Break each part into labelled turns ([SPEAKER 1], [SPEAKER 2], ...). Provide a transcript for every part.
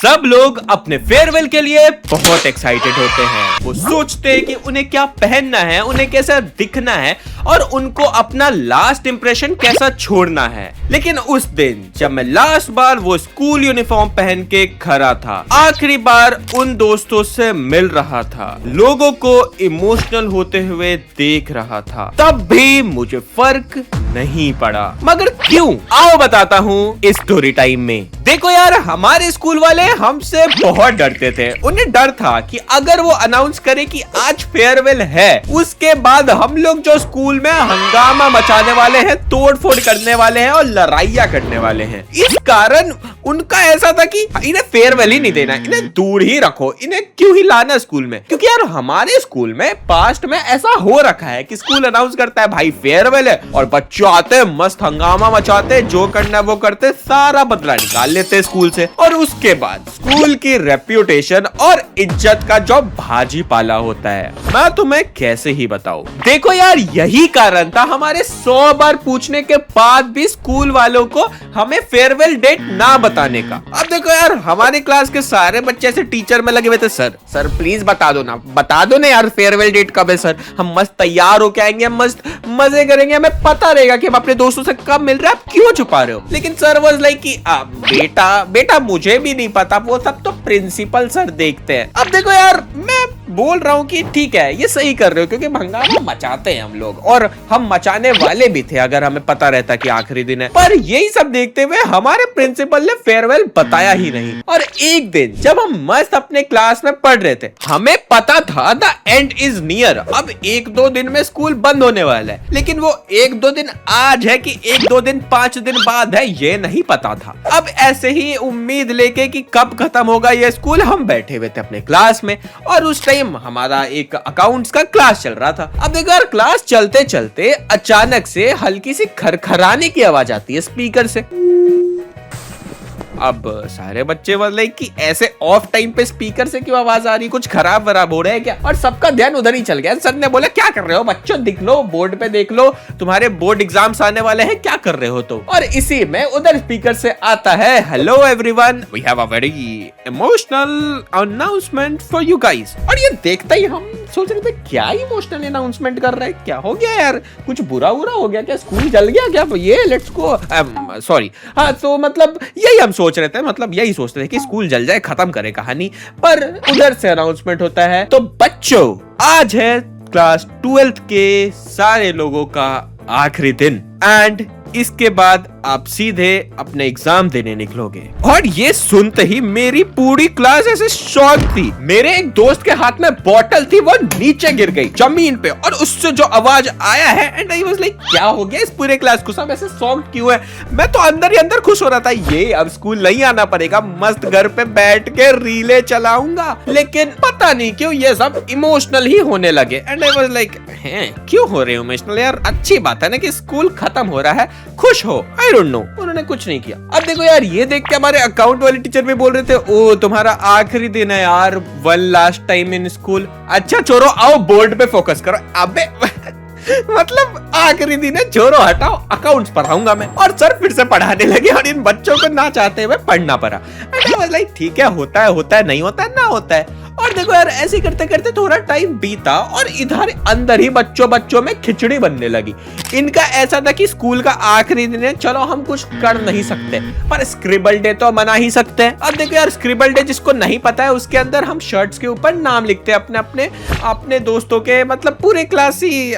[SPEAKER 1] सब लोग अपने फेयरवेल के लिए बहुत एक्साइटेड होते हैं। वो सोचते हैं कि उन्हें क्या पहनना है, उन्हें कैसा दिखना है और उनको अपना लास्ट इंप्रेशन कैसा छोड़ना है। लेकिन उस दिन जब मैं लास्ट बार वो स्कूल यूनिफॉर्म पहन के खड़ा था, आखिरी बार उन दोस्तों से मिल रहा था, लोगों को इमोशनल होते हुए देख रहा था, तब भी मुझे फर्क नहीं पड़ा। मगर क्यों? आओ बताता हूँ इस स्टोरी टाइम में। देखो यार, हमारे स्कूल वाले हमसे बहुत डरते थे। उन्हें डर था कि अगर वो अनाउंस करे कि आज फेयरवेल है, उसके बाद हम लोग जो स्कूल में हंगामा मचाने वाले हैं, तोड़फोड़ करने वाले हैं और लड़ाइयाँ करने वाले हैं। इस कारण उनका ऐसा था कि इन्हें फेयरवेल ही नहीं देना, इन्हें दूर ही रखो, इन्हें क्यों ही लाना स्कूल में। क्योंकि यार हमारे स्कूल में पास्ट में ऐसा हो रखा है कि स्कूल अनाउंस करता है भाई फेयरवेल है, और बच्चों आते मस्त हंगामा मचाते, जो करना है वो करते, सारा बदला निकाल लेते स्कूल से, और उसके बाद स्कूल की रेप्यूटेशन और इज्जत का जो भाजी पाला होता है, मैं तुम्हें कैसे ही बताऊं। देखो यार, यही कारण था हमारे 100 बार पूछने के बाद भी स्कूल वालों को हमें फेयरवेल डेट ना बताने का। अब देखो यार, हमारी क्लास के सारे बच्चे ऐसे टीचर में लगे हुए थे, सर प्लीज बता दो ना यार फेयरवेल डेट कब है सर, हम मस्त तैयार होके आएंगे, हम मस्त मजे करेंगे, हमें पता रहेगा कि हम अपने दोस्तों से कब मिल रहे हैं, आप क्यों छुपा रहे हो। लेकिन सर वाज लाइक कि बेटा मुझे भी नहीं पता, वो सब तो प्रिंसिपल सर देखते हैं। अब देखो यार, मैं बोल रहा हूँ कि ठीक है, ये सही कर रहे हो, क्योंकि हंगामा मचाते हैं हम लोग, और हम मचाने वाले भी थे अगर हमें पता रहता कि आखिरी दिन है। पर यही सब देखते हुए हमारे प्रिंसिपल ने फेयरवेल बताया ही नहीं। और एक दिन जब हम मस्त अपने क्लास में पढ़ रहे थे, हमें पता था द एंड इज नियर, अब 1-2 दिन में स्कूल बंद होने वाला है। लेकिन वो 1-2 दिन आज है कि 1-2 दिन 5 दिन बाद है, ये नहीं पता था। अब ऐसे ही उम्मीद लेके कि कब खत्म होगा ये स्कूल, हम बैठे हुए थे अपने क्लास में, और उस टाइम हमारा एक अकाउंट्स का क्लास चल रहा था। अब देखो यार, क्लास चलते चलते अचानक से हल्की सी खरखराने की आवाज आती है स्पीकर से। अब सारे बच्चे बोले कि ऐसे ऑफ टाइम पे स्पीकर से क्यों आवाज आ रही, कुछ खराब वराब हो रहा है क्या? और सबका ध्यान उधर ही चल गया। सर ने बोला क्या कर रहे हो बच्चों, दिख लो बोर्ड पे, देख लो तुम्हारे बोर्ड एग्जाम्स आने वाले हैं, क्या कर रहे हो तुम। और इसी में उधर स्पीकर से आता है, hello everyone, we have a very emotional announcement for you guys. और ये देखते ही हम सोच रहे थे क्या इमोशनल अनाउंसमेंट कर रहे हैं, क्या हो गया यार, कुछ बुरा हो गया क्या, स्कूल जल गया क्या, ये लेट्स गो, सॉरी। हाँ, तो मतलब यही हम सोच रहे थे, मतलब यही सोचते थे कि स्कूल जल जाए, खत्म करे कहानी। पर उधर से अनाउंसमेंट होता है, तो बच्चों आज है क्लास 12th के सारे लोगों का आखिरी दिन, एंड इसके बाद आप सीधे अपने एग्जाम देने निकलोगे। और ये सुनते ही मेरी पूरी क्लास ऐसे शॉक थी। मेरे एक दोस्त के हाथ में बोतल थी, वो नीचे गिर गई जमीन पे, और उससे जो आवाज आया है, एंड आई वाज लाइक क्या हो गया इस पूरे क्लास को, सब ऐसे शॉक क्यों है। मैं तो अंदर ही अंदर खुश हो रहा था, ये अब स्कूल नहीं आना पड़ेगा, मस्त घर पे बैठ के रीले चलाऊंगा। लेकिन पता नहीं क्यों ये सब इमोशनल ही होने लगे, एंड आई वाज लाइक क्यों हो रहे हो इमोशनल यार, अच्छी बात है ना कि स्कूल खत्म हो रहा है, खुश हो। आई डोंट नो, उन्होंने कुछ नहीं किया। अब देखो यार, ये देख के हमारे अकाउंट वाले टीचर भी बोल रहे थे, ओ तुम्हारा आखिरी दिन है यार, one last time in school. अच्छा छोड़ो, आओ बोर्ड पे फोकस करो। अबे मतलब आखिरी दिन है, छोड़ो हटाओ, अकाउंट्स पढ़ाऊंगा मैं। और सर फिर से पढ़ाने लगे, और इन बच्चों को ना चाहते हुए पढ़ना पड़ा। लाइक ठीक है, होता है, नहीं होता है, ना होता है। और देखो यार, ऐसे करते करते थोड़ा टाइम बीता, और इधर अंदर ही बच्चों में खिचड़ी बनने लगी। इनका ऐसा था कि स्कूल का आखिरी दिन है, चलो हम कुछ कर नहीं सकते, पर स्क्रिबल डे तो मना ही सकते हैं। अब देखो यार, स्क्रिबल डे जिसको नहीं पता है, उसके अंदर हम शर्ट्स के ऊपर नाम लिखते हैं अपने दोस्तों के, मतलब पूरे क्लास ही।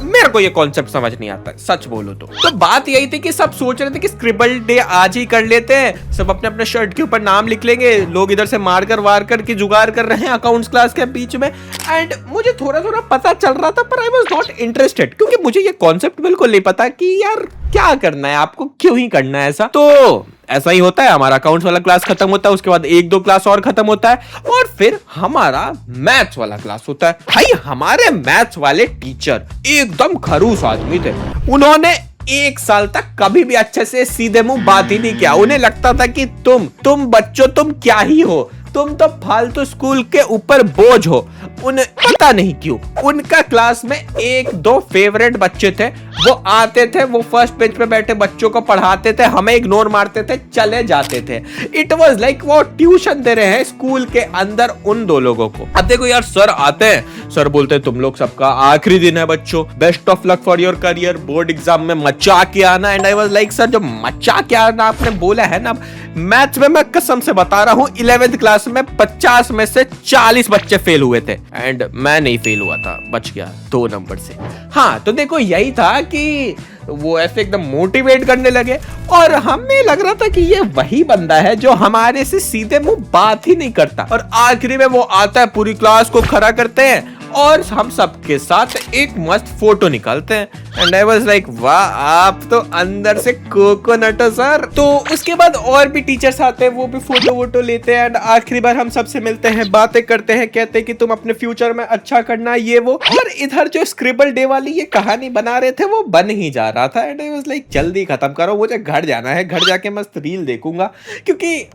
[SPEAKER 1] मेरे को ये कॉन्सेप्ट समझ नहीं आता सच बोलो तो बात यही थी कि सब सोच रहे थे कि स्क्रिबल डे आज ही कर लेते हैं, सब अपने अपने शर्ट के ऊपर नाम लिख लेंगे, लोग इधर से मार कर की जुगाड़ कर रहे हैं अकाउंट्स क्लास के बीच में। एंड मुझे थोड़ा पता चल रहा था, पर आई वाज नॉट इंटरेस्टेड, क्योंकि मुझे ये कॉन्सेप्ट बिल्कुल नहीं पता कि यार क्या करना है, आपको क्यों ही करना है ऐसा। तो ऐसा ही होता है, हमारा अकाउंट्स वाला क्लास खत्म होता है, उसके बाद 1-2 क्लास और खत्म होता है, और फिर हमारा मैथ्स वाला क्लास होता है। भाई हमारे मैथ्स वाले टीचर एकदम खड़ूस आदमी थे। उन्होंने 1 साल तक कभी भी अच्छे से सीधे मुंह बात ही नहीं किया। उन्हें लगता था कि तुम बच्चों तुम क्या ही हो, तुम तो फालतू स्कूल के ऊपर बोझ हो। उन्हें पता नहीं क्यों उनका क्लास में एक दो फेवरेट बच्चे थे, वो आते थे, वो फर्स्ट बेंच पे बैठे बच्चों को पढ़ाते थे, हमें इग्नोर मारते थे, चले जाते थे। इट वाज लाइक वो ट्यूशन दे रहे हैं स्कूल के अंदर उन दो लोगों को। अब देखो यार, सर आते हैं, सर बोलते हैं तुम लोग सबका आखिरी दिन है बच्चों, best of luck for your career, board exam में मचा के आना। And I was like sir, जो मचा के आना आपने बोला है ना, मैथ्स में मैं कसम से बता रहा हूं 11th क्लास में 50 में से 40 बच्चे फेल हुए थे एंड मैं नहीं फेल हुआ था, बच गया 2 नंबर से। हाँ तो देखो यही था कि वो ऐसे एकदम मोटिवेट करने लगे और हमें लग रहा था कि ये वही बंदा है जो हमारे से सीधे मुंह बात ही नहीं करता, और आखिरी में वो आता है, पूरी क्लास को खड़ा करते हैं और हम सबके साथ एक मस्त फोटो निकालते हैं। एंड आई वाज लाइक वाह, आप तो अंदर से कोकोनट हो सर। तो उसके बाद और भी टीचर्स आते हैं, वो भी फोटो वोटो लेते हैं एंड आखिरी बार हम सबसे मिलते हैं, बातें करते हैं, कहते हैं कि तुम अपने फ्यूचर में अच्छा करना ये वो। और इधर जो स्क्रिबल डे वाली ये कहानी बना रहे थे वो बन ही जा रहा था। एंड आई वाज लाइक जल्दी खत्म करो, मुझे घर जाना है, घर जाके मस्त रील देखूंगा, क्योंकि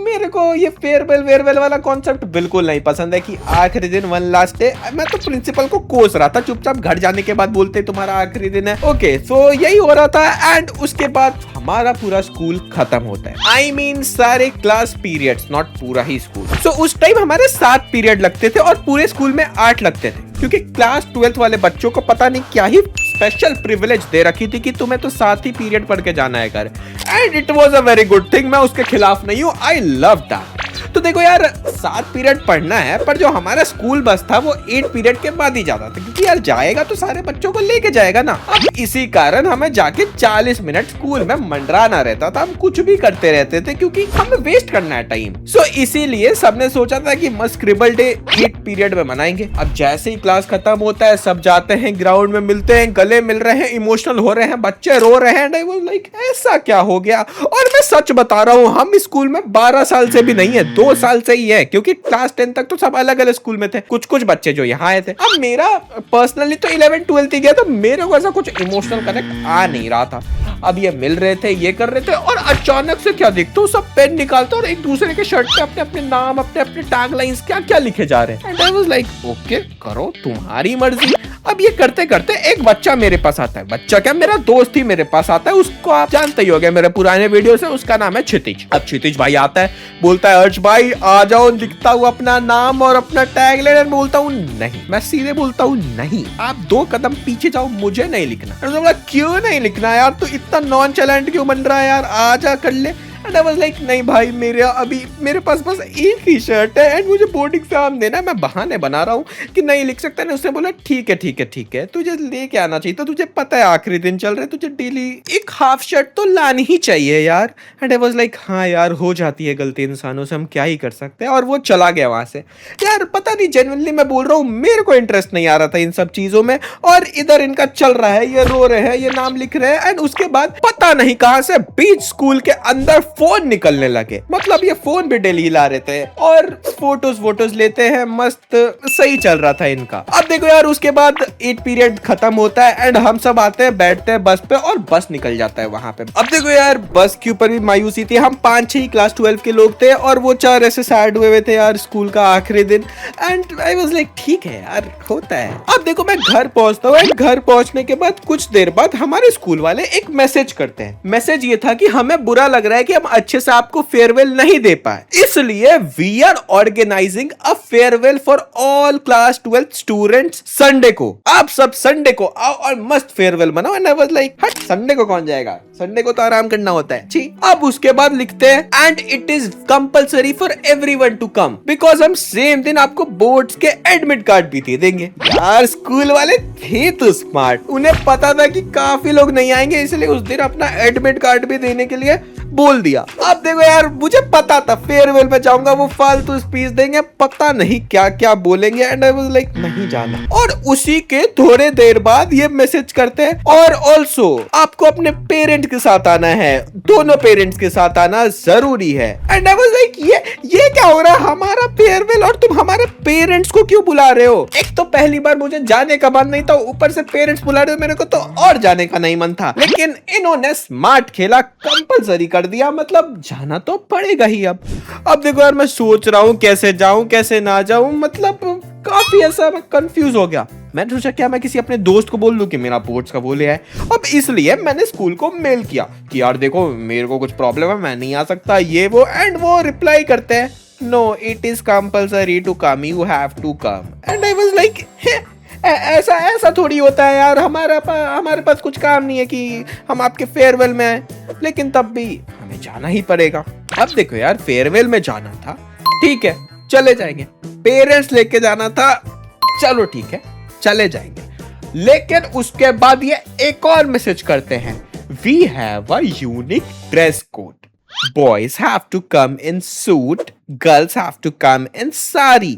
[SPEAKER 1] मेरे को ये फेयरवेल वाला कॉन्सेप्ट बिल्कुल नहीं पसंद है कि आखिरी दिन वन लास्ट डे। मैं तो प्रिंसिपल को कोस रहा था, चुपचाप घर जाने के बाद बोलते तुम्हारा आखिरी दिन है। ओके सो यही हो रहा था एंड उसके बाद हमारा पूरा स्कूल खत्म होता है। आई मीन सारे क्लास पीरियड्स, नॉट पूरा ही स्कूल। सो उस टाइम हमारे 7 पीरियड लगते थे और पूरे स्कूल में 8 लगते थे, क्योंकि क्लास 12th वाले बच्चों को पता नहीं क्या ही स्पेशल प्रिविलेज दे रखी थी कि तुम्हें तो 7 ही पीरियड पढ़ के जाना है घर। And it was a very good thing, मैं उसके खिलाफ नहीं हूँ, आई लव दैट। तो देखो यार, 7 पीरियड पढ़ना है, पर जो हमारा स्कूल बस था वो 8 पीरियड के बाद ही जाता था, क्योंकि यार जाएगा तो सारे बच्चों को लेके जाएगा ना। अब इसी कारण हमें जाके 40 मिनट स्कूल में मंडराना रहता था, हम कुछ भी करते रहते थे क्योंकि हमें वेस्ट करना है टाइम। सो इसीलिए सबने सोचा था कि मस्त स्क्रिबल डे 8 पीरियड में मनाएंगे। अब जैसे ही क्लास खत्म होता है, सब जाते हैं ग्राउंड में, मिलते हैं, गले मिल रहे हैं, इमोशनल हो रहे हैं, बच्चे रो रहे हैं। आई वाज लाइक ऐसा क्या हो गया? और मैं सच बता रहा हूँ, हम स्कूल में 12 साल से भी नहीं है, 2 साल से ही है, क्योंकि क्लास 10 तक तो सब अलग अलग स्कूल में थे, कुछ बच्चे जो यहाँ आए थे। अब मेरा पर्सनली तो 11 12 ही गया, तो मेरे को ऐसा कुछ इमोशनल कनेक्ट आ नहीं रहा था। अब ये मिल रहे थे, ये कर रहे थे, और अचानक से क्या दिखता हूँ, सब पेन निकालते और एक दूसरे के शर्ट पे अपने अपने नाम, अपने अपने टैग लाइंस क्या क्या लिखे जा रहे हैं। And I was like okay, करो तुम्हारी मर्जी। अब ये करते करते एक बच्चा मेरे पास आता है, बच्चा क्या, मेरा दोस्त ही मेरे पास आता है, उसको आप जानते ही हो गए मेरे पुराने वीडियो से, उसका नाम है क्षितिज। अब क्षितिज भाई आता है, बोलता है अर्श भाई आ जाओ, लिखता हूँ अपना नाम और अपना टैग लेटर। बोलता हूँ नहीं, मैं सीधे बोलता हूँ नहीं, आप 2 कदम पीछे जाओ, मुझे नहीं लिखना। क्यों नहीं लिखना यार, तू इतना नॉनचलेंट क्यों बन रहा है यार, आजा कर ले। एंड आई वाज लाइक नहीं भाई, मेरे पास बस एक ही शर्ट है एंड मुझे बोर्ड एग्जाम देना है, मैं बहाने बना रहा हूँ कि नहीं लिख सकता। नहीं, उसने बोला ठीक है, तुझे लेके आना चाहिए, तो तुझे पता है आखिरी दिन चल रहे, तुझे डेली एक हाफ शर्ट तो लानी ही चाहिए यार। एंड आई वाज लाइक हाँ यार, हो जाती है गलती इंसानों से, हम क्या ही कर सकते हैं। और वो चला गया वहां से। यार पता नहीं, जेन्युइनली मैं बोल रहा हूँ, मेरे को इंटरेस्ट नहीं आ रहा था इन सब चीजों में, और इधर इनका चल रहा है, ये रो रहे हैं, ये नाम लिख रहे हैं। एंड उसके बाद पता नहीं कहां से बीच स्कूल के अंदर फोन निकलने लगे, मतलब ये फोन भी डेली ला रहे थे और फोटोज लेते हैं, मस्त सही चल रहा था इनका। अब देखो यार, उसके बाद 8 पीरियड खत्म होता है एंड हम सब आते हैं, बैठते हैं बस पे और बस निकल जाता है वहां पे। अब देखो यार, बस के ऊपर भी मायूसी थी, हम 5-6 क्लास 12 के लोग थे और वो 4 ऐसे सैड हुए थे यार, स्कूल का आखिरी दिन। एंड आई वाज लाइक ठीक है यार, होता है। अब देखो मैं घर पहुंचता हूँ एंड घर पहुंचने के बाद कुछ देर बाद हमारे स्कूल वाले एक मैसेज करते हैं। मैसेज ये था कि हमें बुरा लग रहा है कि हम अच्छे से आपको फेयरवेल नहीं दे पाए, इसलिए we are organising a farewell for all class 12 students Sunday को। आप सब संडे को आओ और मस्त फेयरवेल मनाओ। एंड आई वाज लाइक हट, संडे को कौन जाएगा, संडे को तो आराम करना होता है। ठीक, अब उसके बाद लिखते हैं and it is compulsory for everyone to come, because हम सेम दिन आपको बोर्ड्स के एडमिट कार्ड भी दे देंगे। यार स्कूल वाले थे तो स्मार्ट, उन्हें पता था कि काफी लोग नहीं आएंगे, इसलिए उस दिन अपना एडमिट कार्ड भी देने के लिए बोल दिया। अब देखो यार, मुझे पता था फेयरवेल में जाऊंगा, वो फालतू स्पीच देंगे, पता नहीं क्या क्या बोलेंगे। एंड आई वाज लाइक नहीं जाना। और उसी के थोड़े देर बाद ये मैसेज करते हैं और ऑल्सो आपको अपने पेरेंट के साथ आना है, दोनों पेरेंट्स के साथ आना जरूरी है। एंड आई वाज लाइक ये क्या हो रहा है, हमारा फेयरवेल और तुम हमारे पेरेंट्स को क्यों बुला रहे हो? एक तो पहली बार मुझे जाने का मन नहीं था, ऊपर से पेरेंट्स बुला रहे हो, मेरे को तो और जाने का नहीं मन था। लेकिन इन्होंने स्मार्ट खेला, कंपलसरी कर दिया, मतलब जाना तो पड़ेगा ही। अब देखो यार, मैं सोच रहा हूँ कैसे जाऊं कैसे ना जाऊं, मतलब काफी ऐसा मैं कंफ्यूज हो गया। मैंने सोचा क्या मैं किसी अपने दोस्त को बोल दूं कि मेरा बोर्ड्स का वो ले आए। अब इसलिए मैंने स्कूल को मेल किया कि यार देखो मेरे को कुछ प्रॉब्लम है, मैं नहीं आ सकता ये वो। एंड वो रिप्लाई करते हैं, no it is compulsory to come, you have to come. And I was like ऐसा ऐसा थोड़ी होता है यार, हमारे पास कुछ काम नहीं है कि हम आपके फेयरवेल में आए, लेकिन तब भी हमें जाना ही पड़ेगा। अब देखो यार, फेयरवेल में जाना था, ठीक है चले जाएंगे। पेरेंट्स लेके जाना था, चलो ठीक है चले जाएंगे। लेकिन उसके बाद ये एक और मैसेज करते हैं, we have a unique dress code, boys have to come in suit, girls have to come in sari.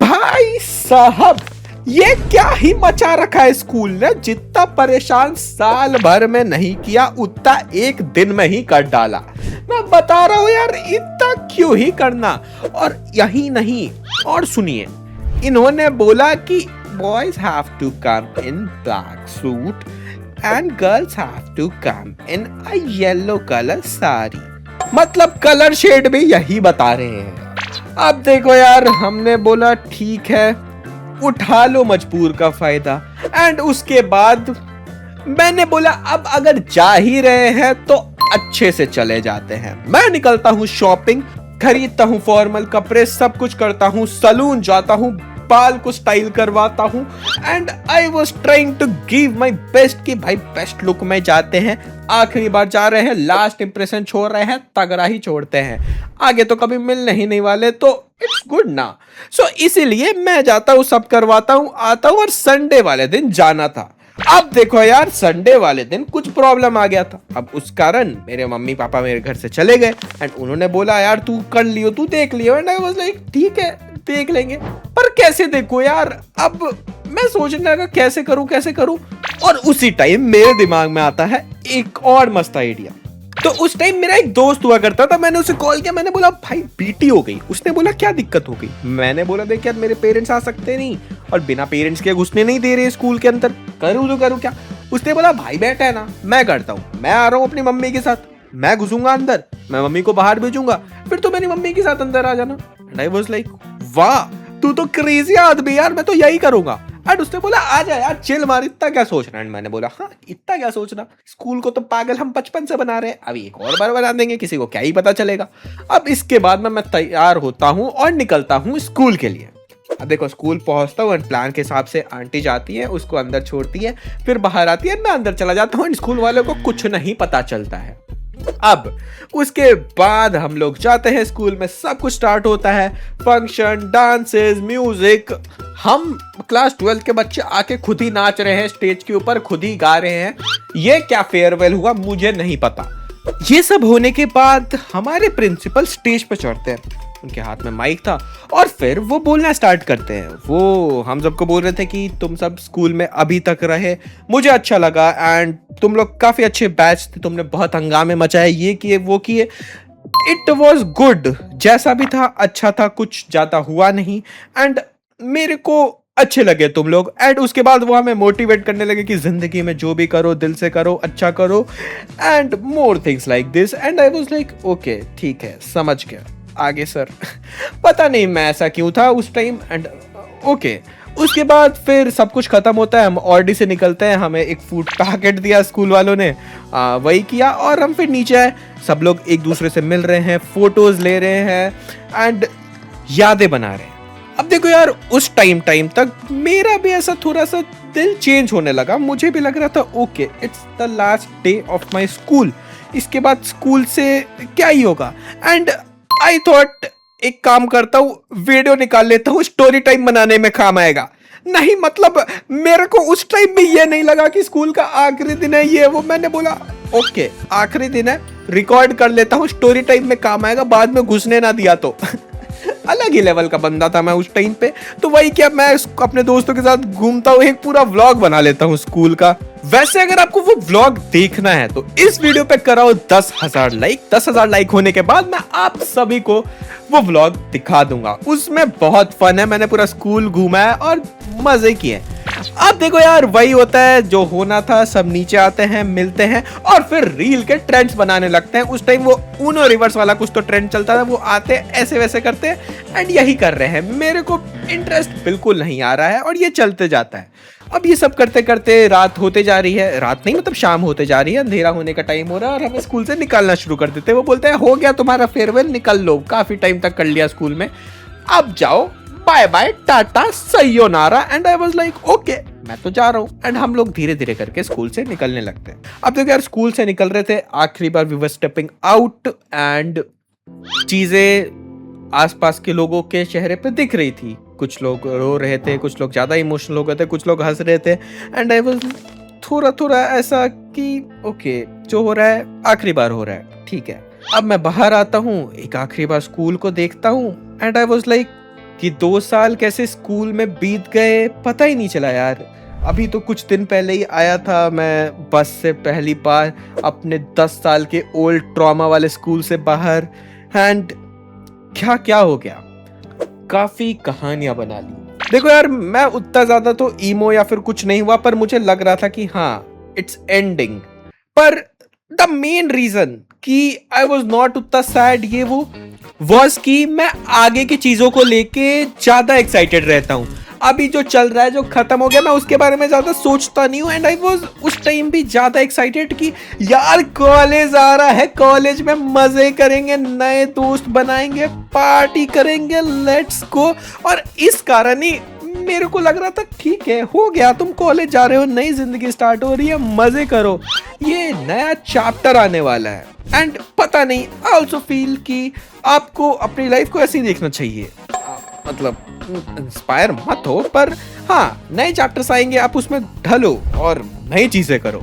[SPEAKER 1] भाई साहब, ये क्या ही मचा रखा है स्कूल ने। जितना परेशान साल भर में नहीं किया, उतना एक दिन में ही कर डाला। मैं बता रहा हूं यार, इतना क्यों ही करना। और यही नहीं, और सुनिए, इन्होंने बोला कि boys have to come in black suit and girls have to come in a yellow color sari. मतलब कलर शेड भी यही बता रहे हैं। अब देखो यार, हमने बोला ठीक है उठा लो मजबूर का फायदा। एंड उसके बाद मैंने बोला अब अगर जा ही रहे हैं तो अच्छे से चले जाते हैं। मैं निकलता हूँ शॉपिंग, खरीदता हूँ फॉर्मल कपड़े, सब कुछ करता हूँ, सलून जाता हूँ, बाल को स्टाइल करवाता हूँ। And I was trying to give my best कि भाई बेस्ट लुक में जाते हैं, आखिरी बार जा रहे हैं, लास्ट इंप्रेशन छोड़ रहे हैं, तगड़ा ही छोड़ते हैं, आगे तो कभी मिलने ही नहीं वाले, तो इट्स गुड ना। सो इसीलिए मैं जाता हूँ, सब करवाता हूँ, आता हूँ। और संडे वाले दिन जाना था। अब देखो यार, संडे वाले दिन कुछ प्रॉब्लम आ गया था। अब उस कारण मेरे मम्मी पापा मेरे घर से चले गए। एंड उन्होंने बोला यार तू कर लियो, तू देख लियो। एंड आई वाज लाइक ठीक है देख लेंगे, पर कैसे देखो यार। अब मैं सोचने लगा कैसे करूं। और उसी टाइम मेरे दिमाग में आता है एक और मस्त आइडिया। तो उस टाइम मेरा एक दोस्त हुआ करता था, मैंने उसे कॉल किया, मैंने बोला भाई पीटी हो गई। उसने बोला क्या दिक्कत हो गई? मैंने बोला देख यार मेरे पेरेंट्स आ सकते नहीं, और बिना पेरेंट्स के घुसने नहीं दे रहे स्कूल के अंदर, करूँ क्या? उसने बोला भाई बैठा है ना, मैं करता हूँ, मैं आ रहा हूँ अपनी मम्मी के साथ, मैं घुसूंगा अंदर, मैं मम्मी को बाहर भेजूंगा, फिर तो मेरी मम्मी के साथ अंदर आ जाना। एंड आई वाज लाइक वाह तू तो क्रेजी आदमी यार, मैं तो यही करूंगा। एंड उसने बोला आ जा यार चिल मार, इतना क्या सोचना। एंड मैंने बोला हाँ इतना क्या सोचना, स्कूल को तो पागल हम बचपन से बना रहे हैं, अभी एक और बार बना देंगे, किसी को क्या ही पता चलेगा। अब इसके बाद मैं तैयार होता हूँ और निकलता हूँ स्कूल के लिए। अब देखो स्कूल पहुंचता हूँ, प्लान के हिसाब से आंटी जाती है, उसको अंदर छोड़ती है, फिर बाहर आती है, मैं अंदर चला जाता हूँ। स्कूल वालों को कुछ नहीं पता चलता है। अब उसके बाद हम लोग जाते हैं स्कूल में, सब कुछ स्टार्ट होता है, फंक्शन, डांसेस, म्यूजिक। हम क्लास 12 के बच्चे आके खुद ही नाच रहे हैं स्टेज के ऊपर, खुद ही गा रहे हैं। ये क्या फेयरवेल हुआ मुझे नहीं पता। ये सब होने के बाद हमारे प्रिंसिपल स्टेज पे चढ़ते हैं, उनके हाथ में माइक था, और फिर वो बोलना स्टार्ट करते हैं। वो हम सबको बोल रहे थे कि तुम सब स्कूल में अभी तक रहे, मुझे अच्छा लगा, एंड तुम लोग काफी अच्छे बैच थे, तुमने बहुत हंगामे मचाए, ये किए वो किए। इट वॉज गुड, जैसा भी था अच्छा था, कुछ ज्यादा हुआ नहीं। एंड मेरे को अच्छे लगे तुम लोग। एंड उसके बाद वो हमें मोटिवेट करने लगे कि जिंदगी में जो भी करो दिल से करो, अच्छा करो, and more things like this. And I was like okay ठीक है समझ गया, आगे सर। पता नहीं मैं ऐसा क्यों था उस टाइम। एंड ओके उसके बाद फिर सब कुछ खत्म होता है, हम ऑडी से निकलते हैं, हमें एक फूड पैकेट दिया स्कूल वालों ने, वही किया, और हम फिर नीचे आए, सब लोग एक दूसरे से मिल रहे हैं, फोटोज ले रहे हैं, एंड यादें बना रहे हैं। अब देखो यार उस टाइम तक मेरा भी ऐसा थोड़ा सा दिल चेंज होने लगा, मुझे भी लग रहा था okay it's the last day of my school, इसके बाद स्कूल से क्या ही होगा। एंड आई थॉट एक काम करता हूँ, वीडियो निकाल लेता हूँ, स्टोरी टाइम बनाने में काम आएगा। नहीं मतलब मेरे को उस टाइम में ये नहीं लगा कि स्कूल का आखिरी दिन है ये वो, मैंने बोला ओके आखिरी दिन है, रिकॉर्ड कर लेता हूँ, स्टोरी टाइम में काम आएगा, बाद में घुसने ना दिया तो। अलग ही लेवल का बंदा था मैं उस टाइम पे। तो वही क्या, मैं अपने दोस्तों के साथ घूमता हूँ, एक पूरा व्लॉग बना लेता हूँ स्कूल का। वैसे अगर आपको वो व्लॉग देखना है तो इस वीडियो पे कराओ 10,000 लाइक। 10,000 लाइक होने के बाद मैं आप सभी को वो व्लॉग दिखा दूंगा। उसमें बहुत फन है, मैंने पूरा स्कूल घूमा है और मजे किए। अब देखो यार, वही होता है जो होना था, सब नीचे आते हैं, मिलते हैं और फिर रील के ट्रेंड्स बनाने लगते हैं। उस टाइम वो ऊनो रिवर्स वाला कुछ तो ट्रेंड चलता था, वो आते ऐसे वैसे करते एंड यही कर रहे हैं। मेरे को इंटरेस्ट बिल्कुल नहीं आ रहा है और ये चलते जाता है। अब ये सब करते करते रात होते जा रही है, रात नहीं मतलब शाम होते जा रही है, अंधेरा होने का टाइम हो रहा है और हमें स्कूल से निकलना शुरू कर देते हैं। वो बोलते हैं हो गया तुम्हारा फेयरवेल, निकल लो, काफी टाइम तक कर लिया स्कूल में, अब जाओ, bye bye, tata, sayonara. And I was like okay, मैं तो जा रहा हूँ। एंड हम लोग धीरे धीरे करके स्कूल से निकलने लगते हैं। अब देखो यार, स्कूल से निकल रहे थे, आखिरी बार we were stepping out and चीजें आसपास के लोगों के चेहरे पे दिख रही थी। कुछ लोग रो रहे थे, कुछ लोग ज्यादा इमोशनल हो गए थे, कुछ लोग हंस रहे थे। एंड आई वाज थोड़ा थोड़ा ऐसा कि ओके, जो हो रहा है आखिरी बार हो रहा है, ठीक है। अब मैं बाहर आता हूँ, एक आखिरी बार स्कूल को देखता हूँ एंड आई वाज लाइक कि 2 साल कैसे स्कूल में बीत गए पता ही नहीं चला यार। अभी तो कुछ दिन पहले ही आया था मैं बस से पहली बार अपने 10 साल के ओल्ड ट्रॉमा वाले स्कूल से बाहर। एंड क्या क्या हो गया, काफी कहानियां बना ली। देखो यार, मैं उतना ज्यादा तो ईमो या फिर कुछ नहीं हुआ, पर मुझे लग रहा था कि हाँ इट्स एंडिंग। पर द मेन रीजन कि आई वॉज नॉट उतना सैड ये वो वॉज कि मैं आगे की चीजों को लेके ज्यादा एक्साइटेड रहता हूँ। अभी जो चल रहा है, जो खत्म हो गया, मैं उसके बारे में ज्यादा सोचता नहीं हूँ। एंड आई वॉज उस टाइम भी ज्यादा एक्साइटेड कि यार कॉलेज आ रहा है, कॉलेज में मजे करेंगे, नए दोस्त बनाएंगे, पार्टी करेंगे, लेट्स गो। और इस कारण ही मेरे को लग रहा था ठीक है, हो गया, तुम कॉलेज जा रहे हो, नई जिंदगी स्टार्ट हो रही है, मजे करो, ये नया चैप्टर आने वाला है। एंड पता नहीं, आई ऑल्सो फील कि आपको अपनी लाइफ को ऐसे ही देखना चाहिए। मतलब इंस्पायर मत हो, पर हाँ, नए चैप्टर्स आएंगे, आप उसमें ढलो और नई चीजें करो।